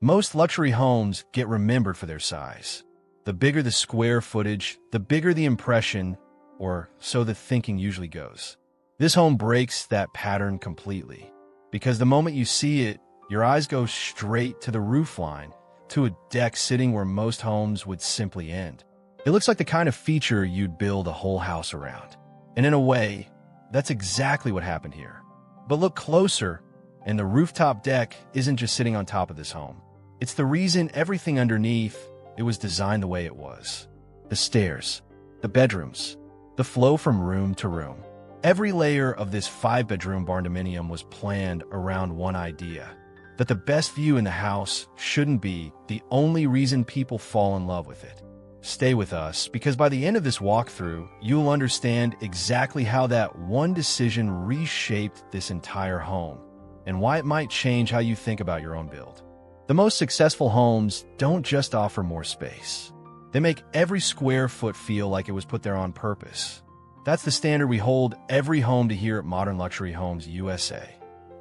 Most luxury homes get remembered for their size. The bigger the square footage, the bigger the impression, or so the thinking usually goes. This home breaks that pattern completely, because the moment you see it, your eyes go straight to the roofline, to a deck sitting where most homes would simply end. It looks like the kind of feature you'd build a whole house around. And in a way, that's exactly what happened here. But look closer, and the rooftop deck isn't just sitting on top of this home. It's the reason everything underneath it was designed the way it was. The stairs, the bedrooms, the flow from room to room. Every layer of this 5-bedroom barndominium was planned around one idea: that the best view in the house shouldn't be the only reason people fall in love with it. Stay with us, because by the end of this walkthrough, you'll understand exactly how that one decision reshaped this entire home, and why it might change how you think about your own build. The most successful homes don't just offer more space. They make every square foot feel like it was put there on purpose. That's the standard we hold every home to here at Modern Luxury Homes USA.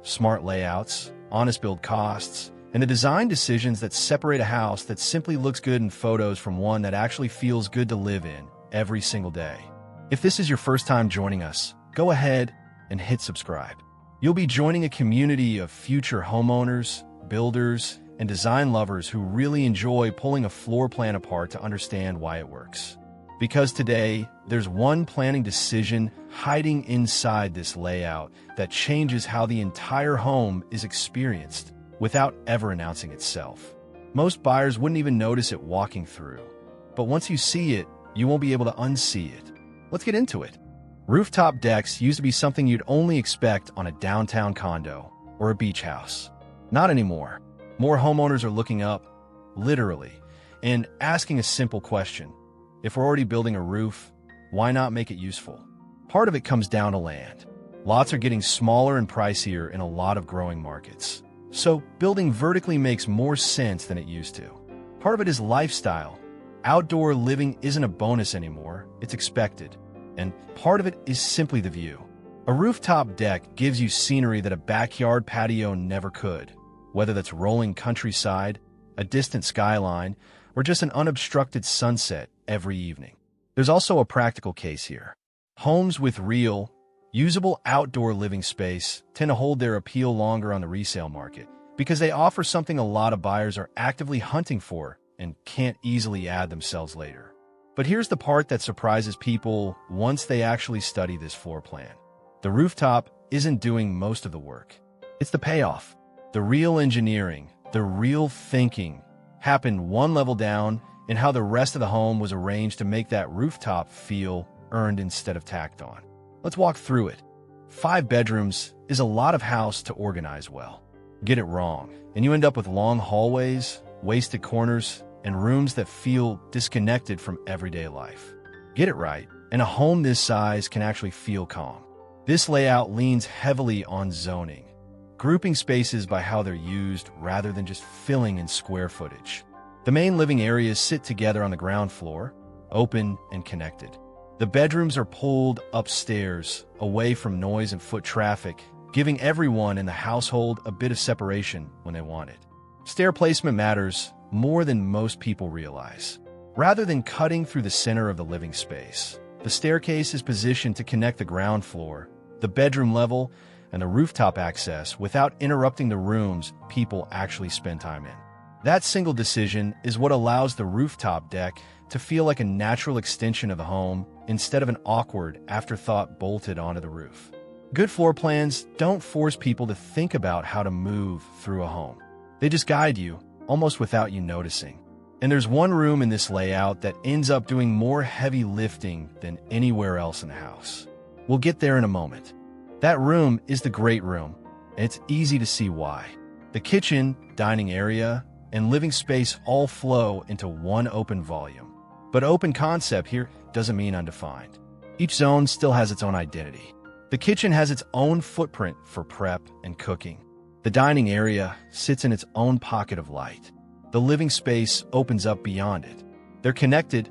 Smart layouts, honest build costs, and the design decisions that separate a house that simply looks good in photos from one that actually feels good to live in every single day. If this is your first time joining us, go ahead and hit subscribe. You'll be joining a community of future homeowners, builders, and design lovers who really enjoy pulling a floor plan apart to understand why it works. Because today, there's one planning decision hiding inside this layout that changes how the entire home is experienced without ever announcing itself. Most buyers wouldn't even notice it walking through, but once you see it, you won't be able to unsee it. Let's get into it. Rooftop decks used to be something you'd only expect on a downtown condo or a beach house. Not anymore. More homeowners are looking up, literally, and asking a simple question: if we're already building a roof, why not make it useful? Part of it comes down to land. Lots are getting smaller and pricier in a lot of growing markets, so building vertically makes more sense than it used to. Part of it is lifestyle. Outdoor living isn't a bonus anymore, it's expected. And part of it is simply the view. A rooftop deck gives you scenery that a backyard patio never could. Whether that's rolling countryside, a distant skyline, or just an unobstructed sunset every evening. There's also a practical case here. Homes with real, usable outdoor living space tend to hold their appeal longer on the resale market because they offer something a lot of buyers are actively hunting for and can't easily add themselves later. But here's the part that surprises people once they actually study this floor plan. The rooftop isn't doing most of the work. It's the payoff. The real engineering, the real thinking, happened one level down in how the rest of the home was arranged to make that rooftop feel earned instead of tacked on. Let's walk through it. 5 bedrooms is a lot of house to organize well. Get it wrong, and you end up with long hallways, wasted corners, and rooms that feel disconnected from everyday life. Get it right, and a home this size can actually feel calm. This layout leans heavily on zoning, grouping spaces by how they're used rather than just filling in square footage. The main living areas sit together on the ground floor, open and connected. The bedrooms are pulled upstairs, away from noise and foot traffic, giving everyone in the household a bit of separation when they want it. Stair placement matters more than most people realize. Rather than cutting through the center of the living space, the staircase is positioned to connect the ground floor, the bedroom level, and the rooftop access without interrupting the rooms people actually spend time in. That single decision is what allows the rooftop deck to feel like a natural extension of the home instead of an awkward afterthought bolted onto the roof. Good floor plans don't force people to think about how to move through a home. They just guide you, almost without you noticing. And there's one room in this layout that ends up doing more heavy lifting than anywhere else in the house. We'll get there in a moment. That room is the great room, and it's easy to see why. The kitchen, dining area, and living space all flow into one open volume. But open concept here doesn't mean undefined. Each zone still has its own identity. The kitchen has its own footprint for prep and cooking. The dining area sits in its own pocket of light. The living space opens up beyond it. They're connected,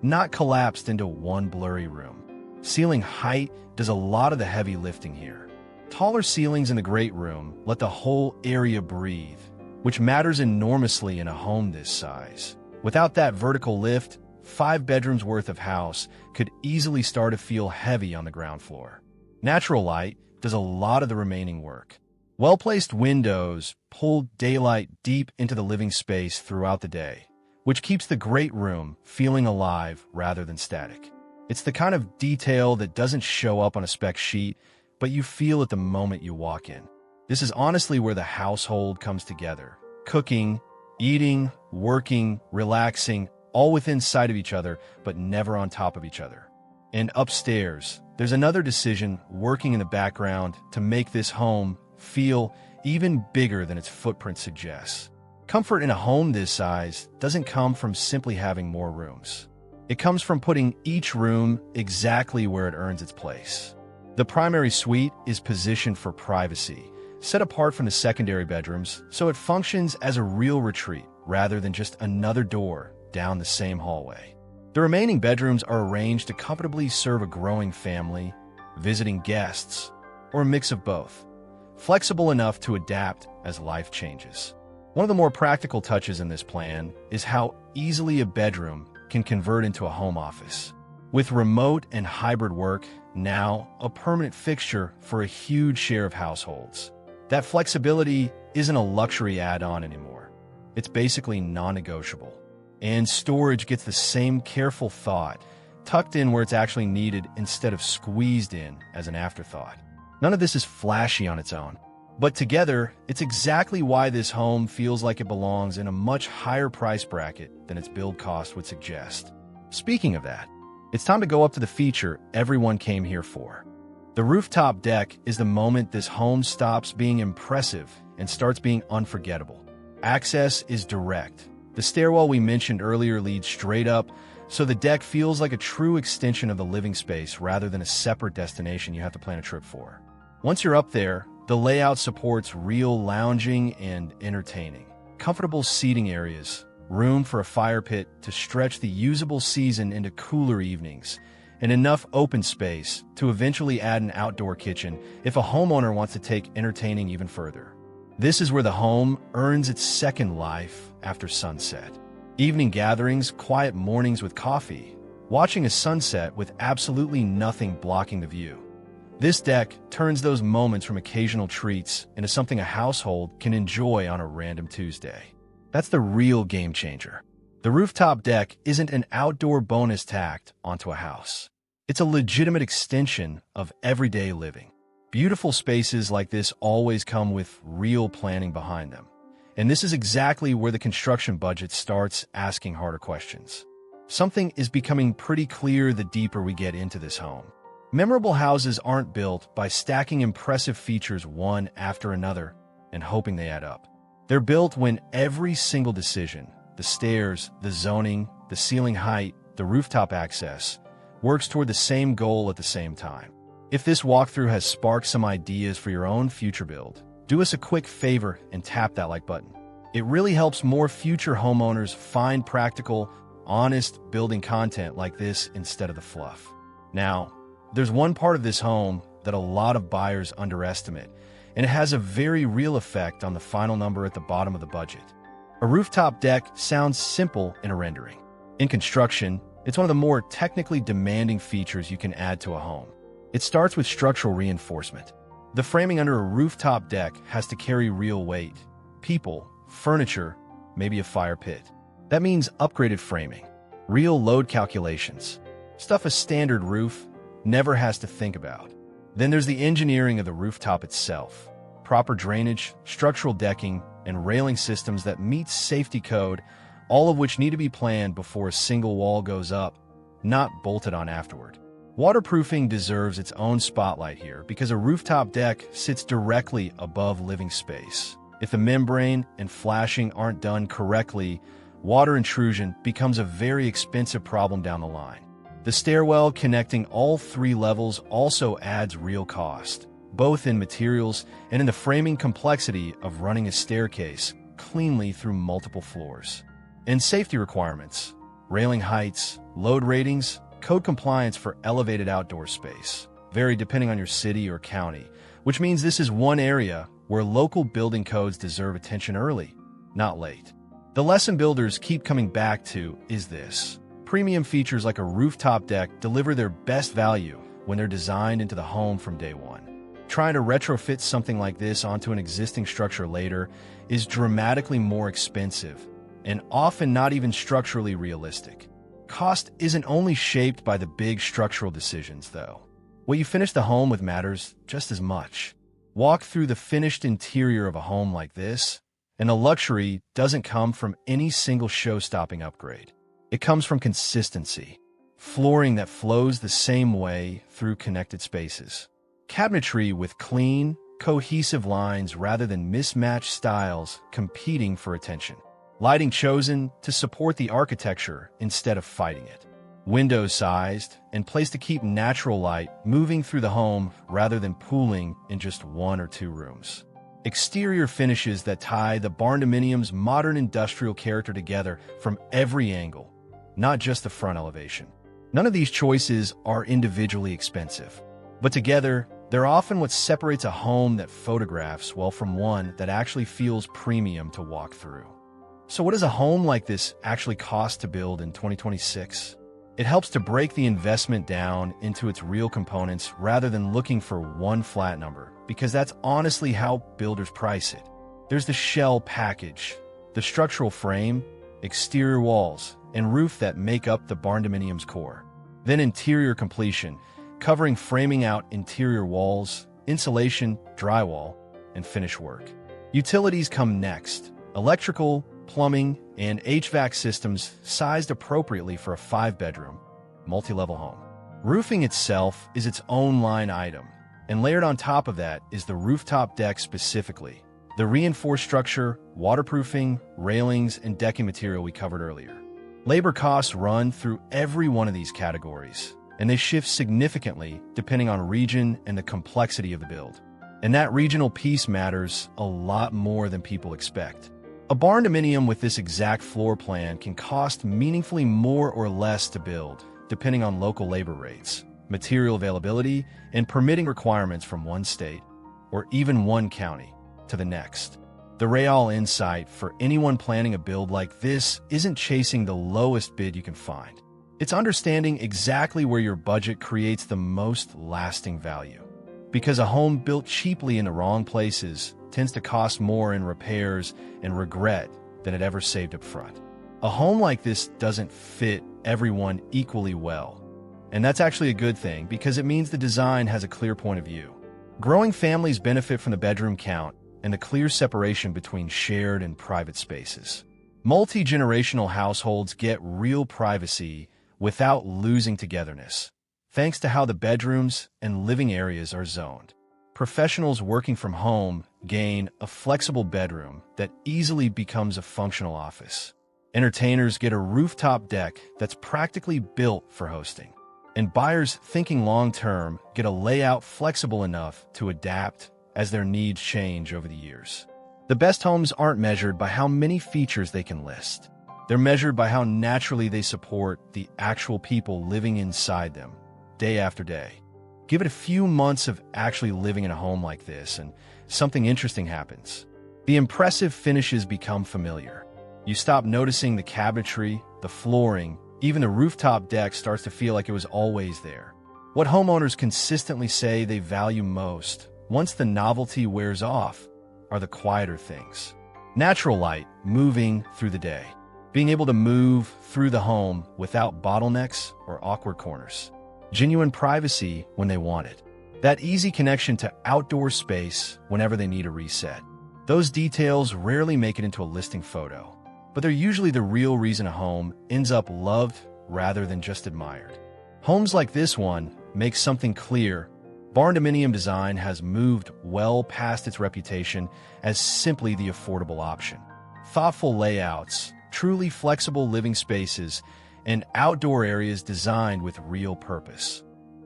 not collapsed into one blurry room. Ceiling height does a lot of the heavy lifting here. Taller ceilings in the great room let the whole area breathe, which matters enormously in a home this size. Without that vertical lift, 5 bedrooms worth of house could easily start to feel heavy on the ground floor. Natural light does a lot of the remaining work. Well-placed windows pull daylight deep into the living space throughout the day, which keeps the great room feeling alive rather than static. It's the kind of detail that doesn't show up on a spec sheet, but you feel it the moment you walk in. This is honestly where the household comes together. Cooking, eating, working, relaxing, all within sight of each other, but never on top of each other. And upstairs, there's another decision working in the background to make this home feel even bigger than its footprint suggests. Comfort in a home this size doesn't come from simply having more rooms. It comes from putting each room exactly where it earns its place. The primary suite is positioned for privacy, set apart from the secondary bedrooms, so it functions as a real retreat rather than just another door down the same hallway. The remaining bedrooms are arranged to comfortably serve a growing family, visiting guests, or a mix of both, flexible enough to adapt as life changes. One of the more practical touches in this plan is how easily a bedroom can convert into a home office. With remote and hybrid work now a permanent fixture for a huge share of households, that flexibility isn't a luxury add-on anymore. It's basically non-negotiable. And storage gets the same careful thought, tucked in where it's actually needed instead of squeezed in as an afterthought. None of this is flashy on its own, but together, it's exactly why this home feels like it belongs in a much higher price bracket than its build cost would suggest. Speaking of that, it's time to go up to the feature everyone came here for. The rooftop deck is the moment this home stops being impressive and starts being unforgettable. Access is direct. The stairwell we mentioned earlier leads straight up, so the deck feels like a true extension of the living space rather than a separate destination you have to plan a trip for. Once you're up there, the layout supports real lounging and entertaining. Comfortable seating areas, room for a fire pit to stretch the usable season into cooler evenings, and enough open space to eventually add an outdoor kitchen if a homeowner wants to take entertaining even further. This is where the home earns its second life after sunset. Evening gatherings, quiet mornings with coffee, watching a sunset with absolutely nothing blocking the view. This deck turns those moments from occasional treats into something a household can enjoy on a random Tuesday. That's the real game changer. The rooftop deck isn't an outdoor bonus tacked onto a house. It's a legitimate extension of everyday living. Beautiful spaces like this always come with real planning behind them. And this is exactly where the construction budget starts asking harder questions. Something is becoming pretty clear the deeper we get into this home. Memorable houses aren't built by stacking impressive features one after another and hoping they add up. They're built when every single decision, the stairs, the zoning, the ceiling height, the rooftop access, works toward the same goal at the same time. If this walkthrough has sparked some ideas for your own future build, do us a quick favor and tap that like button. It really helps more future homeowners find practical, honest building content like this instead of the fluff. Now, there's one part of this home that a lot of buyers underestimate, and it has a very real effect on the final number at the bottom of the budget. A rooftop deck sounds simple in a rendering. In construction, it's one of the more technically demanding features you can add to a home. It starts with structural reinforcement. The framing under a rooftop deck has to carry real weight. People, furniture, maybe a fire pit. That means upgraded framing, real load calculations, stuff a standard roof never has to think about. Then there's the engineering of the rooftop itself. Proper drainage, structural decking, and railing systems that meet safety code, all of which need to be planned before a single wall goes up, not bolted on afterward. Waterproofing deserves its own spotlight here because a rooftop deck sits directly above living space. If the membrane and flashing aren't done correctly, water intrusion becomes a very expensive problem down the line. The stairwell connecting all 3 levels also adds real cost, both in materials and in the framing complexity of running a staircase cleanly through multiple floors. And safety requirements, railing heights, load ratings, code compliance for elevated outdoor space vary depending on your city or county, which means this is one area where local building codes deserve attention early. not late. The lesson builders keep coming back to is this. Premium features like a rooftop deck deliver their best value when they're designed into the home from day one. Trying to retrofit something like this onto an existing structure later is dramatically more expensive and often not even structurally realistic. Cost isn't only shaped by the big structural decisions, though. What you finish the home with matters just as much. Walk through the finished interior of a home like this, and the luxury doesn't come from any single show-stopping upgrade. It comes from consistency, flooring that flows the same way through connected spaces, cabinetry with clean, cohesive lines rather than mismatched styles competing for attention, lighting chosen to support the architecture instead of fighting it, windows sized and placed to keep natural light moving through the home rather than pooling in just 1 or 2 rooms. Exterior finishes that tie the Barndominium's modern industrial character together from every angle, not just the front elevation. None of these choices are individually expensive, but together, they're often what separates a home that photographs well from one that actually feels premium to walk through. So what does a home like this actually cost to build in 2026? It helps to break the investment down into its real components rather than looking for one flat number, because that's honestly how builders price it. There's the shell package, the structural frame, exterior walls, and roof that make up the Barndominium's core. Then interior completion, covering framing out interior walls, insulation, drywall, and finish work. Utilities come next. Electrical, plumbing, and HVAC systems sized appropriately for a 5-bedroom, multi-level home. Roofing itself is its own line item, and layered on top of that is the rooftop deck specifically, the reinforced structure, waterproofing, railings, and decking material we covered earlier. Labor costs run through every one of these categories, and they shift significantly depending on region and the complexity of the build. And that regional piece matters a lot more than people expect. A Barndominium with this exact floor plan can cost meaningfully more or less to build, depending on local labor rates, material availability, and permitting requirements from one state, or even one county, to the next. The real insight for anyone planning a build like this isn't chasing the lowest bid you can find. It's understanding exactly where your budget creates the most lasting value. Because a home built cheaply in the wrong places tends to cost more in repairs and regret than it ever saved up front. A home like this doesn't fit everyone equally well. And that's actually a good thing because it means the design has a clear point of view. Growing families benefit from the bedroom count and the clear separation between shared and private spaces. Multi-generational households get real privacy without losing togetherness, thanks to how the bedrooms and living areas are zoned. Professionals working from home gain a flexible bedroom that easily becomes a functional office. Entertainers get a rooftop deck that's practically built for hosting. And buyers thinking long-term get a layout flexible enough to adapt as their needs change over the years. The best homes aren't measured by how many features they can list. They're measured by how naturally they support the actual people living inside them, day after day. Give it a few months of actually living in a home like this, and something interesting happens. The impressive finishes become familiar. You stop noticing the cabinetry, the flooring, even the rooftop deck starts to feel like it was always there. What homeowners consistently say they value most, once the novelty wears off, are the quieter things. Natural light moving through the day. Being able to move through the home without bottlenecks or awkward corners. Genuine privacy when they want it. That easy connection to outdoor space whenever they need a reset. Those details rarely make it into a listing photo, but they're usually the real reason a home ends up loved rather than just admired. Homes like this one make something clear. Barndominium design has moved well past its reputation as simply the affordable option. Thoughtful layouts, truly flexible living spaces, and outdoor areas designed with real purpose.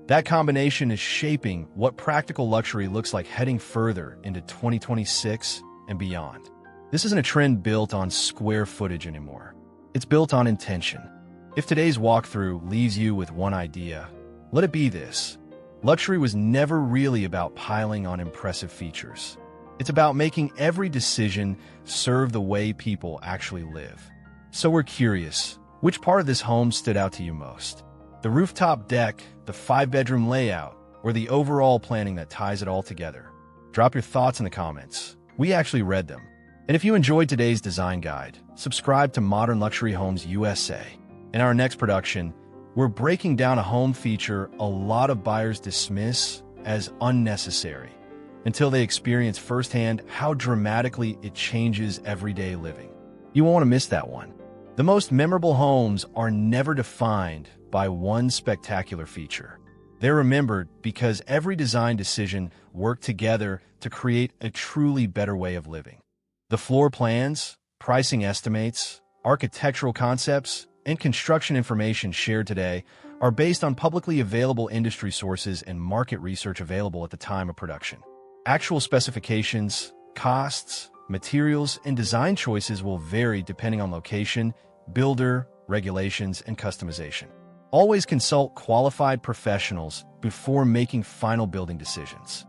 That combination is shaping what practical luxury looks like heading further into 2026 and beyond. This isn't a trend built on square footage anymore. It's built on intention. If today's walkthrough leaves you with one idea, let it be this. Luxury was never really about piling on impressive features. It's about making every decision serve the way people actually live. So we're curious, which part of this home stood out to you most? The rooftop deck, the 5-bedroom layout, or the overall planning that ties it all together? Drop your thoughts in the comments. We actually read them. And if you enjoyed today's design guide, subscribe to Modern Luxury Homes USA. In our next production, we're breaking down a home feature a lot of buyers dismiss as unnecessary until they experience firsthand how dramatically it changes everyday living. You won't want to miss that one. The most memorable homes are never defined by one spectacular feature. They're remembered because every design decision worked together to create a truly better way of living. The floor plans, pricing estimates, architectural concepts, and construction information shared today are based on publicly available industry sources and market research available at the time of production. Actual specifications, costs, materials, and design choices will vary depending on location, builder, regulations, and customization. Always consult qualified professionals before making final building decisions.